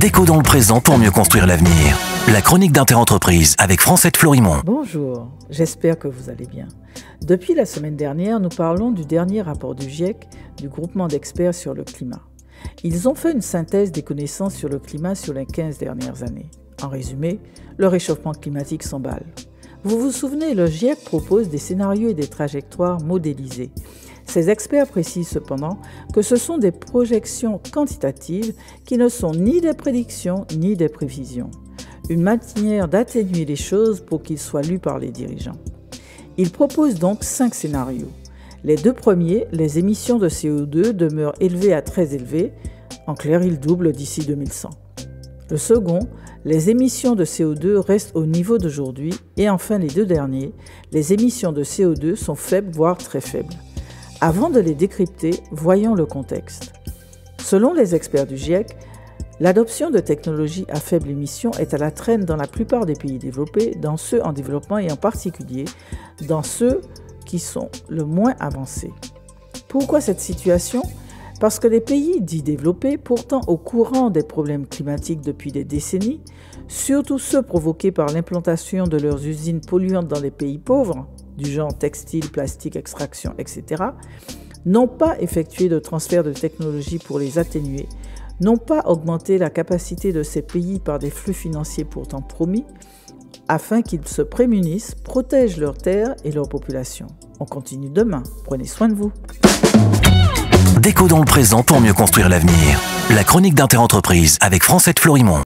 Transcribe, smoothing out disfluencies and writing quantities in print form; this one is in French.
Déco dans le présent pour mieux construire l'avenir. La chronique d'Interentreprise avec Francette Florimond. Bonjour, j'espère que vous allez bien. Depuis la semaine dernière, nous parlons du dernier rapport du GIEC, du groupement d'experts sur le climat. Ils ont fait une synthèse des connaissances sur le climat sur les 15 dernières années. En résumé, le réchauffement climatique s'emballe. Vous vous souvenez, le GIEC propose des scénarios et des trajectoires modélisées. Ces experts précisent cependant que ce sont des projections quantitatives qui ne sont ni des prédictions ni des prévisions. Une manière d'atténuer les choses pour qu'ils soient lus par les dirigeants. Ils proposent donc 5 scénarios. Les deux premiers, les émissions de CO2 demeurent élevées à très élevées. En clair, ils doublent d'ici 2100. Le second, les émissions de CO2 restent au niveau d'aujourd'hui. Et enfin, les deux derniers, les émissions de CO2 sont faibles, voire très faibles. Avant de les décrypter, voyons le contexte. Selon les experts du GIEC, l'adoption de technologies à faible émission est à la traîne dans la plupart des pays développés, dans ceux en développement et en particulier dans ceux qui sont le moins avancés. Pourquoi cette situation ? Parce que les pays dits développés, pourtant au courant des problèmes climatiques depuis des décennies, surtout ceux provoqués par l'implantation de leurs usines polluantes dans les pays pauvres, du genre textile, plastique, extraction, etc., n'ont pas effectué de transfert de technologie pour les atténuer, n'ont pas augmenté la capacité de ces pays par des flux financiers pourtant promis, afin qu'ils se prémunissent, protègent leurs terres et leur population. On continue demain. Prenez soin de vous. Déco dans le présent pour mieux construire l'avenir. La chronique d'Interentreprise avec Francette Florimond.